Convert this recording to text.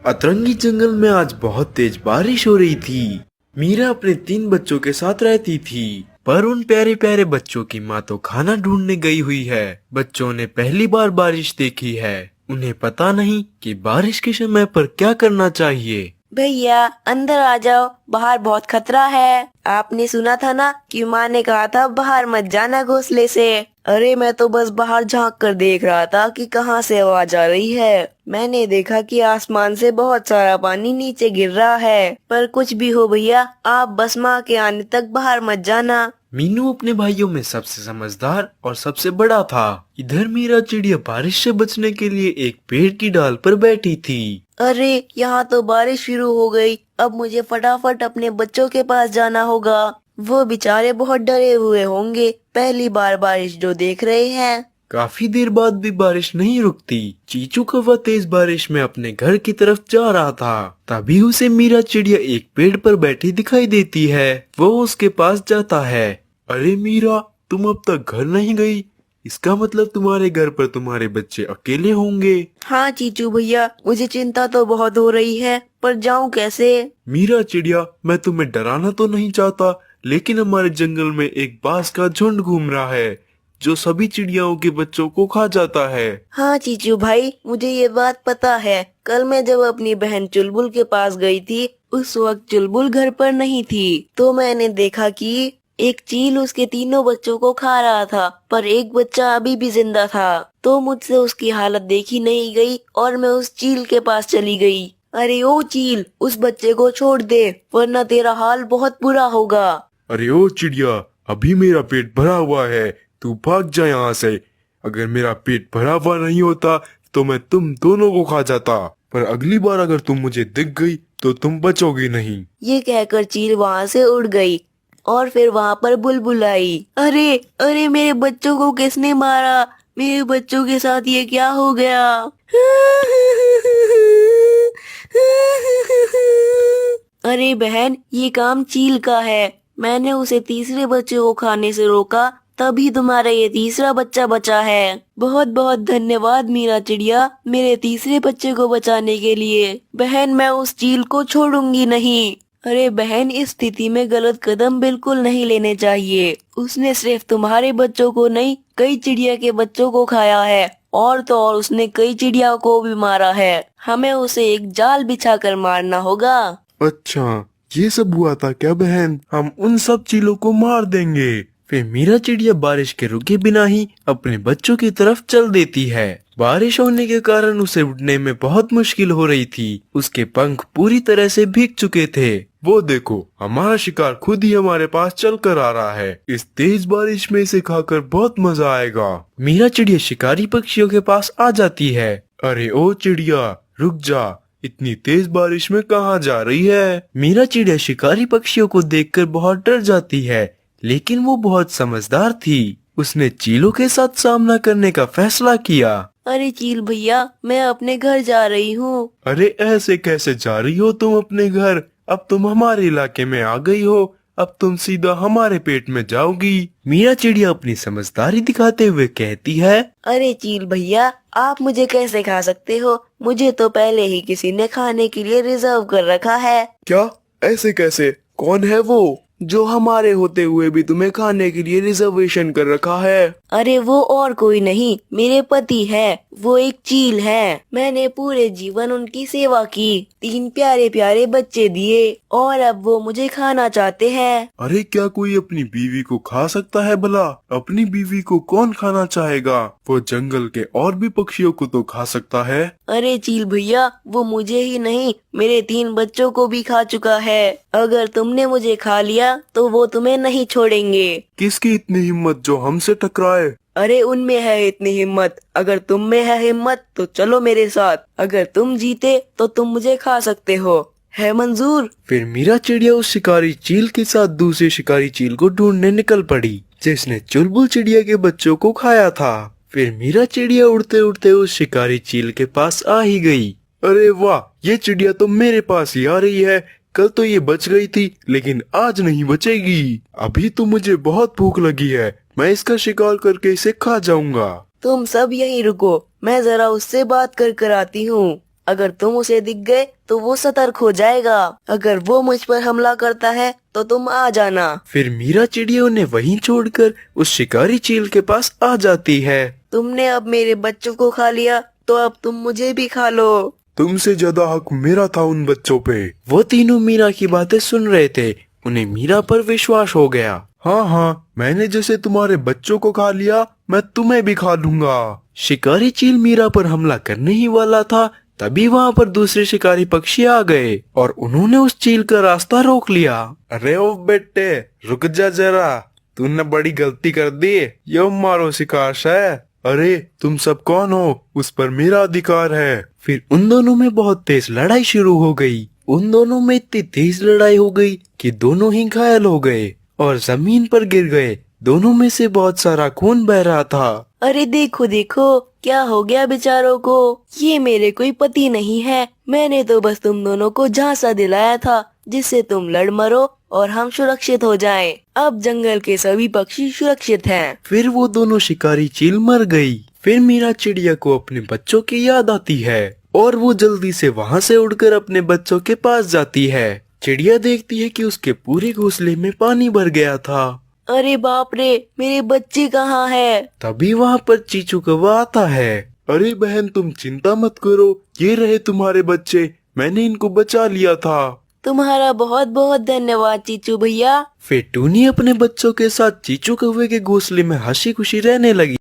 अतरंगी जंगल में आज बहुत तेज बारिश हो रही थी। मीरा अपने 3 बच्चों के साथ रहती थी, पर उन प्यारे प्यारे बच्चों की माँ तो खाना ढूंढने गई हुई है। बच्चों ने पहली बार बारिश देखी है, उन्हें पता नहीं कि बारिश के समय पर क्या करना चाहिए। भैया अंदर आ जाओ, बाहर बहुत खतरा है। आपने सुना था ना कि माँ ने कहा था बाहर मत जाना घोंसले से। अरे मैं तो बस बाहर झांक कर देख रहा था कि कहाँ से आवाज आ रही है। मैंने देखा कि आसमान से बहुत सारा पानी नीचे गिर रहा है। पर कुछ भी हो भैया, आप बस माँ के आने तक बाहर मत जाना। मीनू अपने भाइयों में सबसे समझदार और सबसे बड़ा था। इधर मीरा चिड़िया बारिश से बचने के लिए एक पेड़ की डाल पर बैठी थी। अरे यहाँ तो बारिश शुरू हो गई। अब मुझे फटाफट अपने बच्चों के पास जाना होगा। वो बेचारे बहुत डरे हुए होंगे, पहली बार बारिश जो देख रहे हैं। काफी देर बाद भी बारिश नहीं रुकती। चीचू कौवा तेज बारिश में अपने घर की तरफ जा रहा था। तभी उसे मीरा चिड़िया एक पेड़ पर बैठी दिखाई देती है। वो उसके पास जाता है। अरे मीरा, तुम अब तक घर नहीं गई? इसका मतलब तुम्हारे घर पर तुम्हारे बच्चे अकेले होंगे। हाँ चीचू भैया, मुझे चिंता तो बहुत हो रही है, पर जाऊँ कैसे? मीरा चिड़िया, मैं तुम्हें डराना तो नहीं चाहता, लेकिन हमारे जंगल में एक बाज का झुंड घूम रहा है जो सभी चिड़ियाओं के बच्चों को खा जाता है। हाँ चीचू भाई, मुझे ये बात पता है। कल मैं जब अपनी बहन चुलबुल के पास गई थी, उस वक्त चुलबुल घर पर नहीं थी। तो मैंने देखा कि एक चील उसके तीनों बच्चों को खा रहा था, पर एक बच्चा अभी भी जिंदा था। तो मुझसे उसकी हालत देखी नहीं गई और मैं उस चील के पास चली गई। अरे ओ चील, उस बच्चे को छोड़ दे, वरना तेरा हाल बहुत बुरा होगा। अरे ओ चिड़िया, अभी मेरा पेट भरा हुआ है, तू भाग जा यहाँ से। अगर मेरा पेट भरा हुआ नहीं होता तो मैं तुम दोनों को खा जाता, पर अगली बार अगर तुम मुझे दिख गई तो तुम बचोगी नहीं। ये कहकर चील वहाँ से उड़ गई और फिर वहाँ पर बुलबुल आई। अरे अरे, मेरे बच्चों को किसने मारा? मेरे बच्चों के साथ ये क्या हो गया? अरे बहन, ये काम चील का है। मैंने उसे तीसरे बच्चे को खाने से रोका, तभी तुम्हारा ये तीसरा बच्चा बचा है। बहुत बहुत धन्यवाद मीरा चिड़िया, मेरे तीसरे बच्चे को बचाने के लिए। बहन, मैं उस चील को छोड़ूंगी नहीं। अरे बहन, इस स्थिति में गलत कदम बिल्कुल नहीं लेने चाहिए। उसने सिर्फ तुम्हारे बच्चों को नहीं, कई चिड़िया के बच्चों को खाया है, और तो और उसने कई चिड़िया को भी मारा है। हमें उसे एक जाल बिछा कर मारना होगा। अच्छा, ये सब हुआ था क्या बहन? हम उन सब चीलों को मार देंगे। फिर मीरा चिड़िया बारिश के रुके बिना ही अपने बच्चों की तरफ चल देती है। बारिश होने के कारण उसे उड़ने में बहुत मुश्किल हो रही थी। उसके पंख पूरी तरह से भीग चुके थे। वो देखो, हमारा शिकार खुद ही हमारे पास चल कर आ रहा है। इस तेज बारिश में इसे खाकर बहुत मजा आएगा। मीरा चिड़िया शिकारी पक्षियों के पास आ जाती है। अरे ओ चिड़िया, रुक जा, इतनी तेज बारिश में कहाँ जा रही है? मीरा चिड़िया शिकारी पक्षियों को देखकर बहुत डर जाती है, लेकिन वो बहुत समझदार थी। उसने चीलों के साथ सामना करने का फैसला किया। अरे चील भैया, मैं अपने घर जा रही हूँ। अरे ऐसे कैसे जा रही हो तुम अपने घर? अब तुम हमारे इलाके में आ गई हो, अब तुम सीधा हमारे पेट में जाओगी। मीरा चिड़िया अपनी समझदारी दिखाते हुए कहती है। अरे चील भैया, आप मुझे कैसे खा सकते हो? मुझे तो पहले ही किसी ने खाने के लिए रिजर्व कर रखा है। क्या? ऐसे कैसे? कौन है वो जो हमारे होते हुए भी तुम्हें खाने के लिए रिजर्वेशन कर रखा है? अरे वो और कोई नहीं, मेरे पति है। वो एक चील है। मैंने पूरे जीवन उनकी सेवा की, 3 प्यारे प्यारे बच्चे दिए, और अब वो मुझे खाना चाहते हैं। अरे क्या कोई अपनी बीवी को खा सकता है भला? अपनी बीवी को कौन खाना चाहेगा? वो जंगल के और भी पक्षियों को तो खा सकता है। अरे चील भैया, वो मुझे ही नहीं, मेरे 3 बच्चों को भी खा चुका है। अगर तुमने मुझे खा लिया तो वो तुम्हें नहीं छोड़ेंगे। किसकी इतनी हिम्मत जो हमसे टकराए? अरे उनमें है इतनी हिम्मत। अगर तुम में है हिम्मत तो चलो मेरे साथ। अगर तुम जीते तो तुम मुझे खा सकते हो। है मंजूर? फिर मीरा चिड़िया उस शिकारी चील के साथ दूसरे शिकारी चील को ढूंढने निकल पड़ी, जिसने चुलबुल चिड़िया के बच्चों को खाया था। फिर मीरा चिड़िया उड़ते उड़ते उस शिकारी चील के पास आ ही गई। अरे वाह, ये चिड़िया तो मेरे पास ही आ रही है। कल तो ये बच गई थी, लेकिन आज नहीं बचेगी। अभी तो मुझे बहुत भूख लगी है, मैं इसका शिकार करके इसे खा जाऊंगा। तुम सब यहीं रुको, मैं जरा उससे बात कर कर आती हूँ। अगर तुम उसे दिख गए तो वो सतर्क हो जाएगा। अगर वो मुझ पर हमला करता है तो तुम आ जाना। फिर मीरा चिड़िया उन्हें वहीं छोड़कर उस शिकारी चील के पास आ जाती है। तुमने अब मेरे बच्चों को खा लिया तो अब तुम मुझे भी खा लो। तुमसे ज्यादा हक मेरा था उन बच्चों पे। वो तीनों मीरा की बातें सुन रहे थे। उन्हें मीरा पर विश्वास हो गया। हाँ हाँ, मैंने जैसे तुम्हारे बच्चों को खा लिया, मैं तुम्हें भी खा लूंगा। शिकारी चील मीरा पर हमला करने ही वाला था, तभी वहाँ पर दूसरे शिकारी पक्षी आ गए और उन्होंने उस चील का रास्ता रोक लिया। अरे ओ बेटे, रुक जा जरा, तूने बड़ी गलती कर दी। ये मारो शिकार है। अरे तुम सब कौन हो? उस पर मेरा अधिकार है। फिर उन दोनों में बहुत तेज लड़ाई शुरू हो गई। उन दोनों में इतनी तेज लड़ाई हो गई कि दोनों ही घायल हो गए और जमीन पर गिर गए। दोनों में से बहुत सारा खून बह रहा था। अरे देखो देखो, क्या हो गया बेचारों को। ये मेरे कोई पति नहीं है। मैंने तो बस तुम दोनों को झांसा दिलाया था जिससे तुम लड़ मरो और हम सुरक्षित हो जाएं। अब जंगल के सभी पक्षी सुरक्षित हैं। फिर वो दोनों शिकारी चील मर गई। फिर मीरा चिड़िया को अपने बच्चों की याद आती है और वो जल्दी से वहाँ से उड़कर अपने बच्चों के पास जाती है। चिड़िया देखती है कि उसके पूरे घोंसले में पानी भर गया था। अरे बाप रे, मेरे बच्चे कहाँ है? तभी वहाँ पर चीचू कौवा आता है। अरे बहन, तुम चिंता मत करो, ये रहे तुम्हारे बच्चे, मैंने इनको बचा लिया था। तुम्हारा बहुत बहुत धन्यवाद चीचू भैया। फिर टूनी अपने बच्चों के साथ चीचू कौवे के घोंसले में हंसी खुशी रहने लगी।